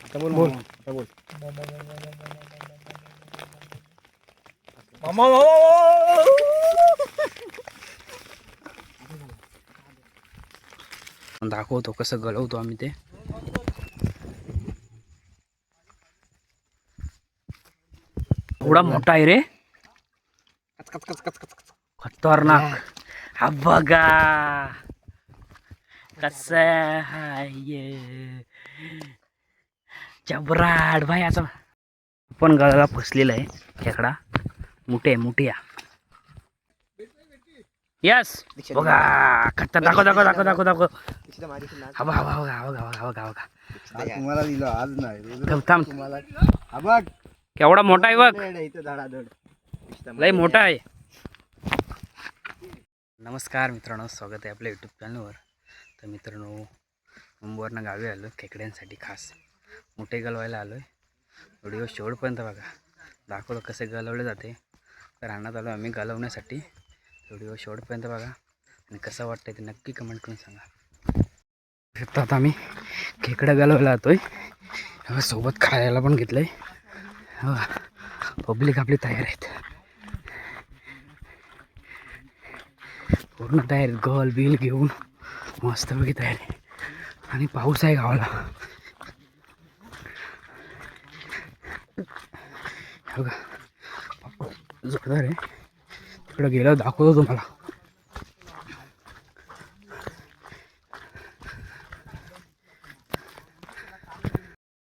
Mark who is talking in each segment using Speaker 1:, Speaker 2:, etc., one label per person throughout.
Speaker 1: बोल
Speaker 2: बोल.
Speaker 1: बोल.
Speaker 2: मामा
Speaker 3: दाखवतो कसं गळवतो आम्ही ते. एवढा मोठा आहे रे, खतरनाक. हा बघा कसं आहे जबराट भाई. असं पण गळाला फसलेला आहे खेकडा. मुठे यस बघा. खतर दाखव दाखव दाखव दाखव दाखव. हा बघा बघा बघा बघा बघा बघा.
Speaker 1: तुम्हाला दिलं आज नाही
Speaker 3: थांब.
Speaker 1: तुम्हाला. हा बघ
Speaker 3: केवढा मोठा आहे बघ,
Speaker 1: इथं धडाधड.
Speaker 3: लय मोठा आहे. नमस्कार मित्रांनो, स्वागत आहे आपल्या यूट्यूब चॅनलवर. तर मित्रांनो, मुंबईवरनं गावी आलो खेकड्यांसाठी. खास मोठे गलवायला आलो आहे. व्हिडिओ शेवटपर्यंत बघा, दाखवलं कसे गलवले जाते. तर रानात आलो आम्ही गलवण्यासाठी. व्हिडिओ शेवटपर्यंत बघा आणि कसं वाटतं ते नक्की कमेंट करून सांगा. शकतात आम्ही खेकड्या गलवायला जातोय. सोबत खायला पण घेतलं आहे. पब्लिक आपली तयार आहेत, पूर्ण तयार. गल बिल घेऊन मस्तपैकी तयार आहे. आणि पाऊस आहे गावाला. बघा जोरदार आहे. तिकडं गेलं दाखवतो तुम्हाला.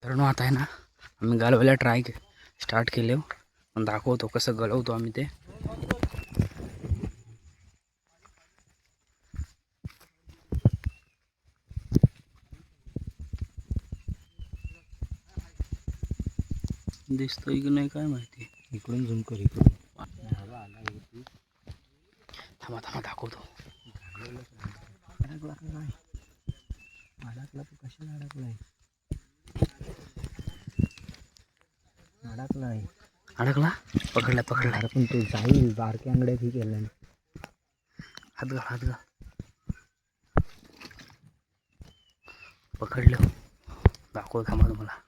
Speaker 3: तर आता आहे ना, आम्ही गलवायला स्टार्ट केले. पण दाखवतो कसं गलवतो आम्ही ते. दिसतोय की नाही काय माहिती.
Speaker 1: इकडून झूम कर. इकडून
Speaker 3: थांबा थांबा दाखवतो.
Speaker 1: अडकला तू कशाला अडकलाय? अडकलाय.
Speaker 3: अडकला. पकडला पकडला.
Speaker 1: पण तू जाईल बारक्या अंगड्यात ही केलं.
Speaker 3: हात घाल हात घाल. पकडलं. दाखवतो थांबा तुम्हाला.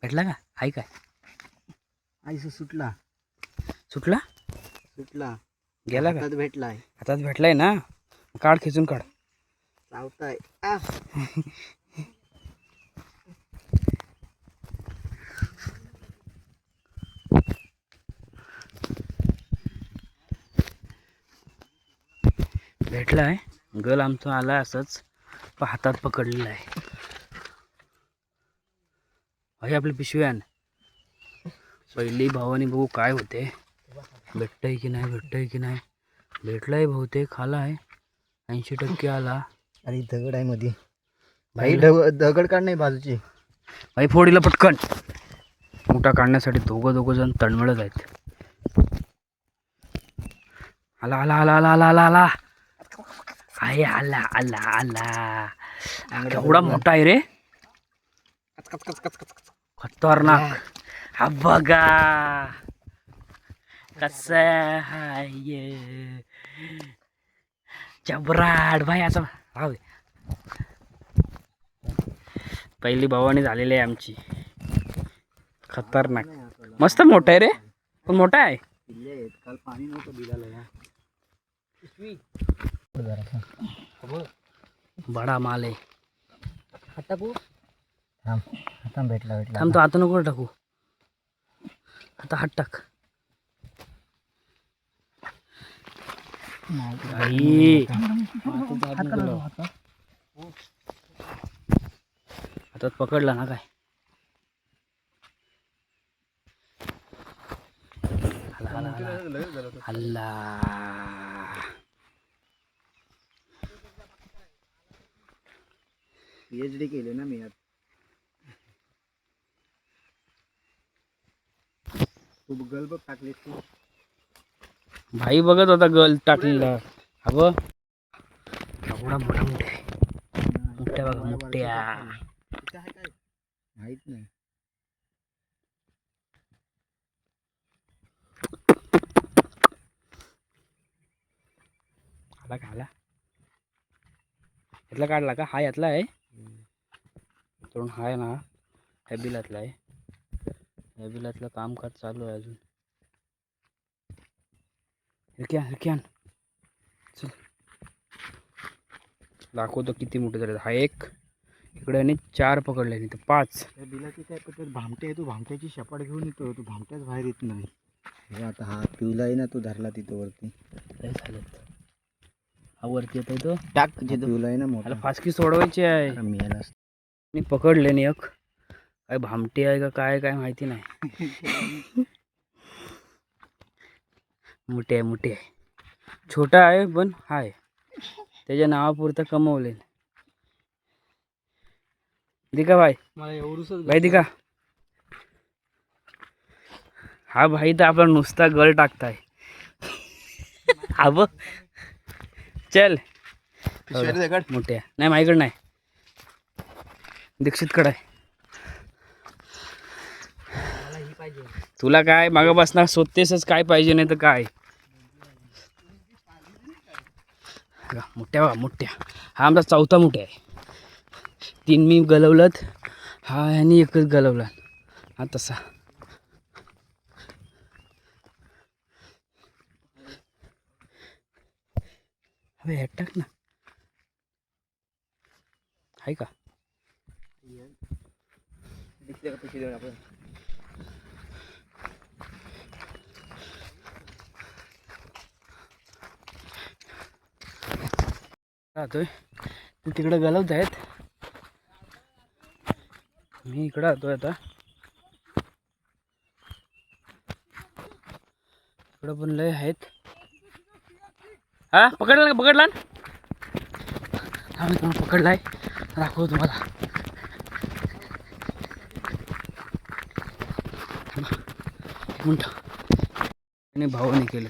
Speaker 3: भेटला का? आहे काय?
Speaker 1: आईस सुटला.
Speaker 3: सुटला.
Speaker 1: सुटला.
Speaker 3: गेला का?
Speaker 1: हातात भेटलाय.
Speaker 3: हातात भेटलाय ना. काढ, खिचून काढ.
Speaker 1: चावताय.
Speaker 3: भेटला आहे. गल आमचा आला असंच, पण हातात पकडलेला आहे. भाई आपली पिशवी आण. पहिली भावानी बघू काय होते. भेटतंय की नाही, भेटतंय की नाही. भेटलाय बहुतेक. आला आहे 80% आला.
Speaker 1: अरे दगड आहे मध्ये.
Speaker 3: भाई
Speaker 1: दगड काढ नाही बाजूची.
Speaker 3: भाई फोडीला पटकन. मोठा काढण्यासाठी दोघं जण तळमळत आहेत. आला आला आला आला आला आला आला. आहे आला आला आला. केवढा मोठा आहे रे, खतरनाक. हा बघा कसं आहे जबराट भाई. असं राहू दे. पहिली भावानी झालेली आहे आमची. खतरनाक मस्त मोठा आहे रे, पण मोठा आहे.
Speaker 1: काल पाणी नव्हतं दिलेलं.
Speaker 3: बडा माल आहे.
Speaker 1: टाकू. हाता भेटला.
Speaker 3: थांब, तो आता नको टाकू. आता हात टाक. आई हातात पकडला ना काय. हल्ला
Speaker 1: PhD केले ना मी यात. तू गल बघ टाकलीस तू.
Speaker 3: भाई बघत होता गल टाकलेला. हा बघ एवढा मोठा मोठ्या बघा मोठ्या.
Speaker 1: माहित नाही.
Speaker 3: आला का आला यातला काढला का? हा यातला आहे तो हा आहे ना, ह्या बिलातला आहे. ह्या बिलातलं कामकाज चालू आहे अजून. हिरक्यान चल दाखवतो किती मोठे झाले. हा एक इकडे आणि 4 पकडले नाही तर 5.
Speaker 1: त्या बिलाची काय पद्धत, भामटे आहे तो, भामट्याची शपाट घेऊन येतो तो, भामट्याच बाहेर येत नाही. हे आता हा पिवला आहे ना, तो धरला तिथं वरती.
Speaker 3: काय झालं हा वरती येतोय तो
Speaker 1: टाक पिवला आहे ना मोठा.
Speaker 3: मला फासकी सोडवायची आहे.
Speaker 1: मी याला
Speaker 3: मी पकडले नाही एक. काय भामटी आहे का काय काय माहिती नाही. मोठे आहे मोठे आहे. छोटा आहे पण हाय त्याच्या नावापुरतं कमवले. दिका भाई मला एवढंच भाई दिका. हा भाई तर आपला नुसता गळ टाकताय. हा बघ चल मोठे नाही माझ्याकडे नाही, दीक्षितकडे आहे. तुला काय मागं बसणार शोधतेसच काय पाहिजे नाही तर काय. मोठ्या बघा मोठ्या. हा आमचा 4था मोठ्या आहे. 3 मी गलवलत, हा ह्यानी एकच गलवला. हा तसा हवे ह्यात टाक ना. आहे का
Speaker 1: पैसे देऊन आपण
Speaker 3: राहतोय तू तिकडे गलवत आहेत, मी इकडं राहतोय आता. इकडं पण लय आहेत. हा पकडला पकडला हा मी तुम्हाला पकडलाय दाखवतो तुम्हाला. आणि भाऊने केलं,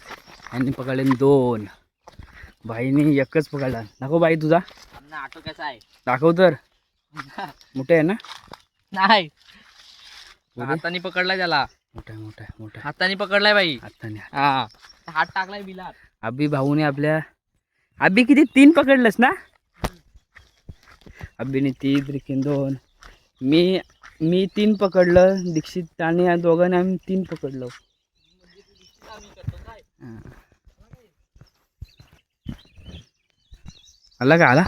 Speaker 3: यांनी पकडले 2, भाईने एकच पकडला. दाखव बाई तुझा
Speaker 1: ऑटो कसा आहे
Speaker 3: दाखव तर. मोठे आहे ना?
Speaker 1: नाही हाताने पकडलाय त्याला.
Speaker 3: मोठा मोठा मोठा
Speaker 1: हाताने पकडलाय बाई.
Speaker 3: हाताने
Speaker 1: हा हात टाकलाय बिलात.
Speaker 3: अभि भाऊने आपल्या अभि किती 3 पकडलंस ना? अभिने 3, रिकीन 2, मी 3 पकडलं. दीक्षित आणि या दोघांनी आम्ही 3 पकडलो. आला का आला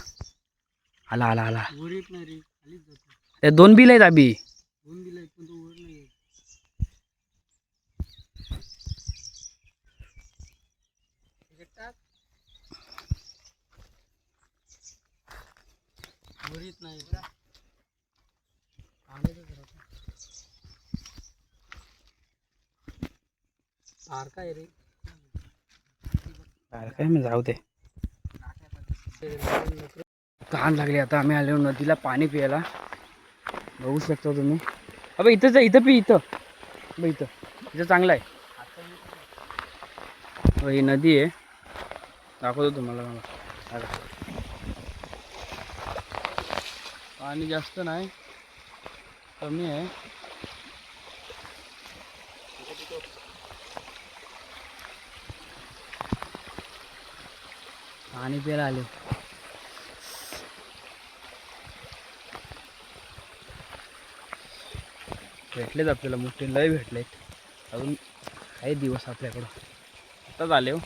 Speaker 3: आला आला आला. 2 बिल आहेत अभि. काय मी जाऊ दे. तहान लागली आता. आम्ही आलो नदीला पाणी प्यायला. बघू शकता तुम्ही. अबे इथंच आहे, इथं पी. इथं इथं चांगलं आहे. ही नदी आहे, दाखवतो तुम्हाला. मला पाणी जास्त नाही, कमी आहे. पाणी प्यायला आले. भेटलेत आपल्याला मोठे लय भेटलेत. अजून काही दिवस आपल्याकडं. आताच आले हो.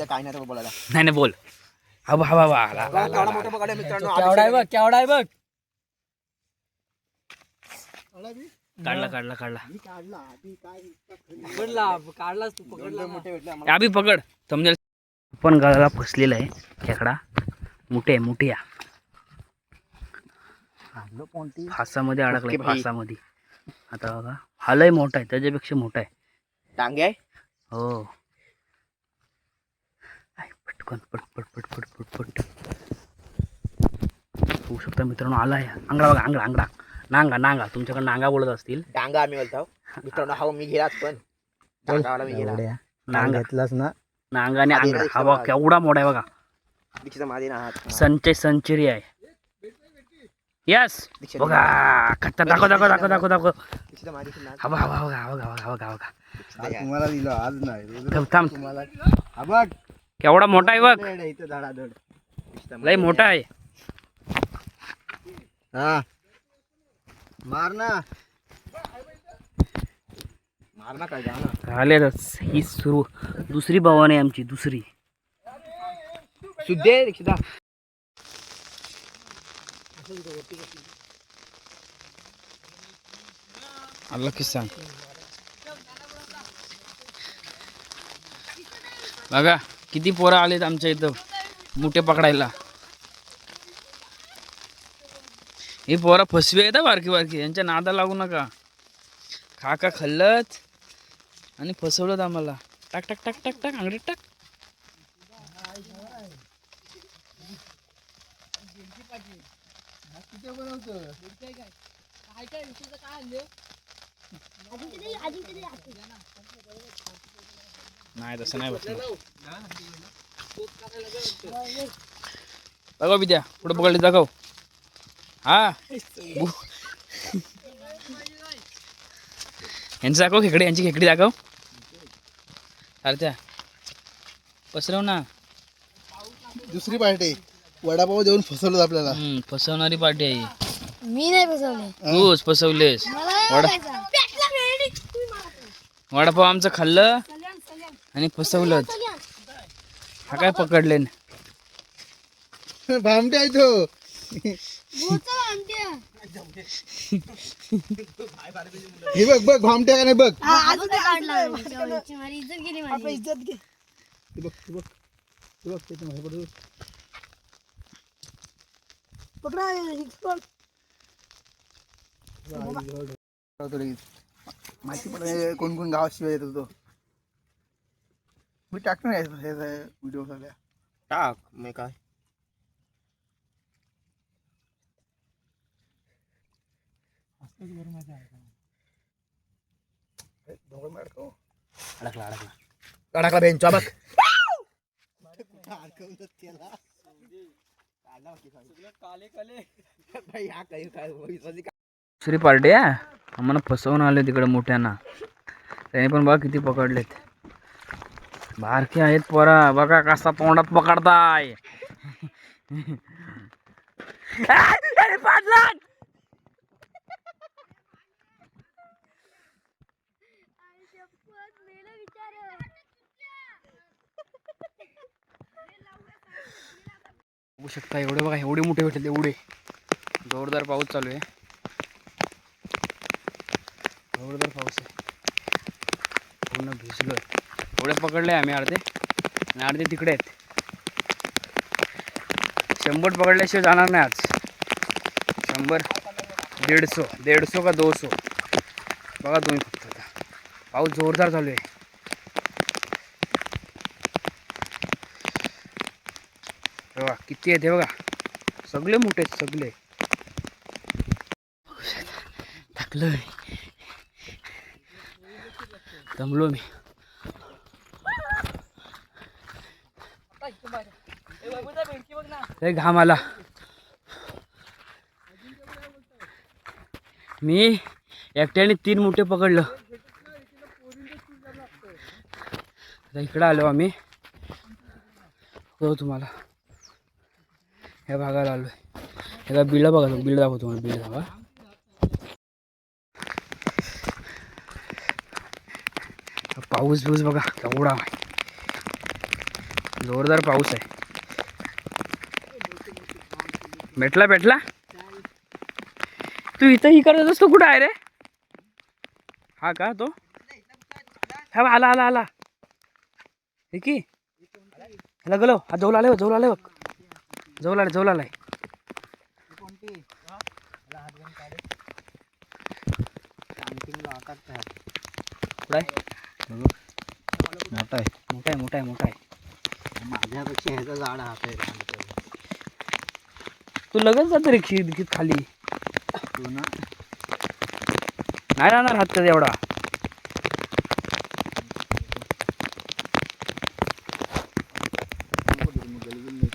Speaker 1: काय नाही बोलायला.
Speaker 3: नाही बोल. हा बाबा
Speaker 1: केवढा मोठा पकडला मित्रांनो.
Speaker 3: केवढा आहे बघ, केवढा आहे बघ. काढला
Speaker 1: काढलाच तू पकडला. मोठे भेटले
Speaker 3: अभि पकड समजेल. पण गळाला फसलेला आहे खेकडा. मोठे फासामध्ये अडकलाय. फासामध्ये आता बघा. हा लय मोठा आहे, त्याच्यापेक्षा मोठा आहे.
Speaker 1: डांगे आहे
Speaker 3: हो. पटकन पट होऊ शकता मित्रांनो. आलाय आंगडा बघा. आंगडा नांगा तुमच्याकडे नांगा बोलत असतील.
Speaker 1: डांगा आम्ही बोलतो मित्रांनो. हा मी गेलाच पण डांगावाला मी गेला. नांगा घेतलास ना.
Speaker 3: नांगा आणि आंगडा. हा बघा केवढा मोठा आहे बघा.
Speaker 1: दीक्षित माझे ना हात
Speaker 3: संचरी आहे. यस बघा खट्टा दाखव दाखव दाखव दाखव दाखव
Speaker 1: दीक्षिता माझ्याशी नाच.
Speaker 3: हवा हवा हवा हवा हवा हवा हवा
Speaker 1: आज तुम्हाला दिलं आज नाही
Speaker 3: थांब
Speaker 1: तुम्हाला हा बघ
Speaker 3: केवढा मोठा आहे बघ
Speaker 1: लेड आहे इथं धडाधड. दीक्षिता
Speaker 3: लय मोठा आहे
Speaker 1: हा मार ना काय जा ना.
Speaker 3: झालेच ही सुरू दुसरी भवानी आहे आमची दुसरी
Speaker 1: शुद्धे दीक्षिता
Speaker 3: आलं की सांग बघा किती पोरं आलेत आमच्या इथं मुठे पकडायला. ही पोरं फसवी आहेत बारकी बारकी यांच्या नादा लागू नका. खा खाल्लत आणि फसवलं आम्हाला. टाक टाक टाक टाक टाक अंगडीत टाक. नाही तसं नाही बसलं बघा विद्या पुढे पकडली दाखव. हा यांचं दाखव खेकडे यांची खेकडी दाखव. सारख्या पसरव ना.
Speaker 1: दुसरी पार्टी वडापाव देऊन फसवलं आपल्याला.
Speaker 3: फसवणारी पार्टी आहे.
Speaker 2: मी नाही फसवले.
Speaker 3: तूच फसवलेस. वडापाव आमचं खाल्लं आणि फसवलं. हा काय पकडले
Speaker 1: भामटे आहे तो. हे बघ बघ भामट्या का नाही बघ.
Speaker 2: इज्जत घे.
Speaker 1: हे बघ हे बघ हे बघ त्याच्या मागे पडतो.
Speaker 2: पकडा
Speaker 1: माहिती पडे कोण कोण गावाशिवाय येत होतो. मी टाकणार आहे व्हिडिओ सगळ्या टाक. मी काय
Speaker 3: अडकला अडकला
Speaker 1: अडकला बेंचा बघ.
Speaker 3: दुसरी पार्टी आहे आम्हाला फसवून आले तिकडे मोठ्यांना. त्याने पण बघा किती पकडलेत. बारके आहेत पोरा बघा कसा तोंडात पकडताय. बघू शकता एवढे बघा एवढे मोठे भेटले एवढे. जोरदार पाऊस चालू आहे. जोरदार पाऊस आहे. पूर्ण भिजलोय. एवढे पकडले आम्ही अर्धे आणि अर्धे तिकडे आहेत. 100 पकडल्याशिवाय जाणार नाही आज. 100 150 का 200 बघा तुम्ही फक्त. आता पाऊस जोरदार चालू आहे. बघा किती आहेत हे बघा. सगळे मोठे आहेत सगळे. थकलोय दमलो मी. लय घाम आला. मी एकट्याने 3 मोठे पकडलं. आता इकडं आलो आम्ही. हो तुम्हाला ह्या भागाला आलोय. ह्याला बिळ बघा. बिळ दाखवतो तुम्हाला. बिळ दाखवा. पाऊस बिऊस बघा केवढा जोरदार पाऊस आहे. भेटला तू इथं ही करत असतो. कुठं आहे रे हा का तो. हा आला आला आला हे की ह्याला गलो. हा जवळ आलाय बघ. जवळ आलाय. मोठा आहे.
Speaker 1: माझ्यापेक्षा ह्याचा झाड हात आहे.
Speaker 3: तू लगेच जातो रिक्षीत खाली.
Speaker 1: तू ना
Speaker 3: नाही राहणार हात कधी एवढा.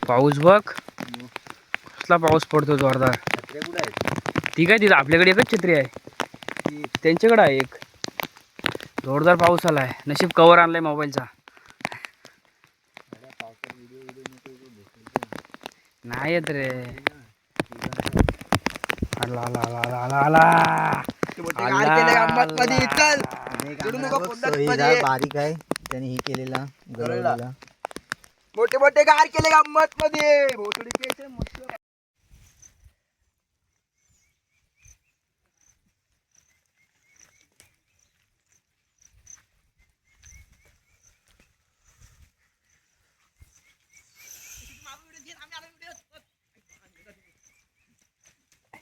Speaker 3: पाऊस बघ कसला पाऊस पडतो जोरदार.
Speaker 1: कुठे आहेत
Speaker 3: ती काय तिथं आपल्याकडे एकच छत्री आहे, त्यांच्याकडे आहे एक. जोरदार पाऊस आलाय, नशीब कवर आणलाय मोबाईलचा. नाही येत रे. आला आला आला आला आला आला.
Speaker 1: बारीक आहे त्याने ही केलेला गरवलेला.
Speaker 4: मोठे मोठे गार केले गंमत मध्ये भोसडी केसे मस्त.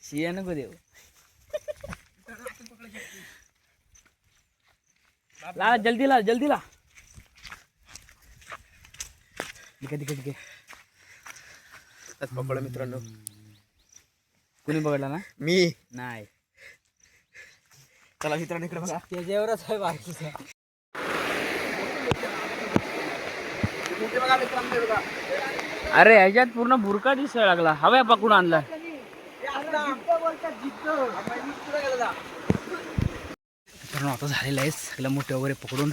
Speaker 3: शिया नको देऊ. ला जल्दी ला जल्दी ला. ठीक
Speaker 4: पकडलं मित्रांनो.
Speaker 3: कुणी पकडला ना?
Speaker 4: मी
Speaker 3: नाही.
Speaker 4: चला मित्रांनो इकडे बघा.
Speaker 1: त्याच्यावरच आहे बारकीचा.
Speaker 4: बघा मित्रांनो बघा.
Speaker 3: अरे ह्याच्यात पूर्ण बुरका दिसायला लागला. हव्या पकडून आणला. मित्रांनो आता झालेलं आहे सगळं मोठे वगैरे पकडून.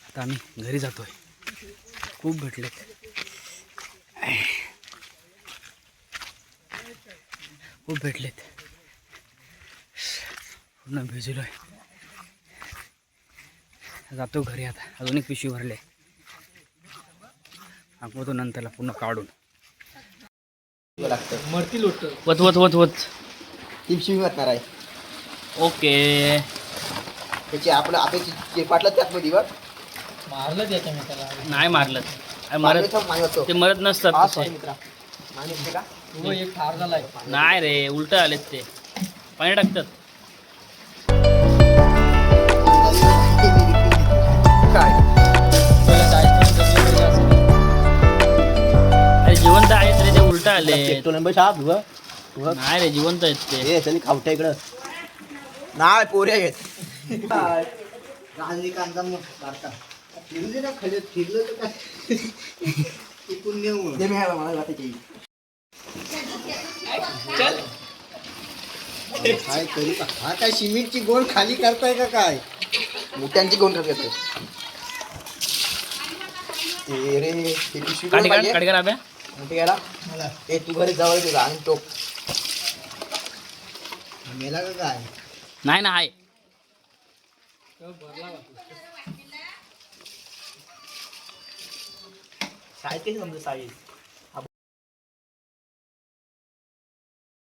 Speaker 3: आता आम्ही घरी जातोय. खूप भेटलेत. खूप भेटलेत. पूर्ण भिजलोय. जातो घरी आता. अजून एक पिशवी भरले. तो नंतरला पूर्ण काढून
Speaker 1: मरती लोट
Speaker 3: वत वत वत वत.
Speaker 4: टिपशी वाटणार आहे.
Speaker 3: ओके.
Speaker 4: त्याची आपलं आपल्याची पाटलं त्यात मध्ये बघ.
Speaker 1: मारलं त्याच्या मी त्याला.
Speaker 3: नाही मारलं. मरत ते मरत नसतात तसे.
Speaker 4: का
Speaker 1: तो एक ठार झालाय.
Speaker 3: नाही रे उलट आलेत ते. पाणी टाकतात.
Speaker 4: काय
Speaker 3: अरे जिवंत आहेत रे ते. उलट आले.
Speaker 4: तो नंबर साहेब
Speaker 3: नाही रे जिवंत आहेत ते.
Speaker 4: हे चल खावट्या इकडं. नाही पोरे आहेत.
Speaker 1: रजनीकांतचा बारका फिरले ना खाली फिरलं तर काय टिकून नेऊ.
Speaker 4: ते मी आहे मला वाटायची.
Speaker 1: काय तरी हा काय सिमेंटची गोल खाली करताय का काय?
Speaker 4: मोठ्यांची कोण करत ते रे ते पिशवी
Speaker 3: काढ
Speaker 4: पाहिजे.
Speaker 3: काढ अभ्या.
Speaker 4: मोठी घ्यायला ए तू घरी जवळ तुझा आणि टोक
Speaker 1: मेला का काय?
Speaker 3: नाही ना आहे.
Speaker 4: साईज कशी समजा साईज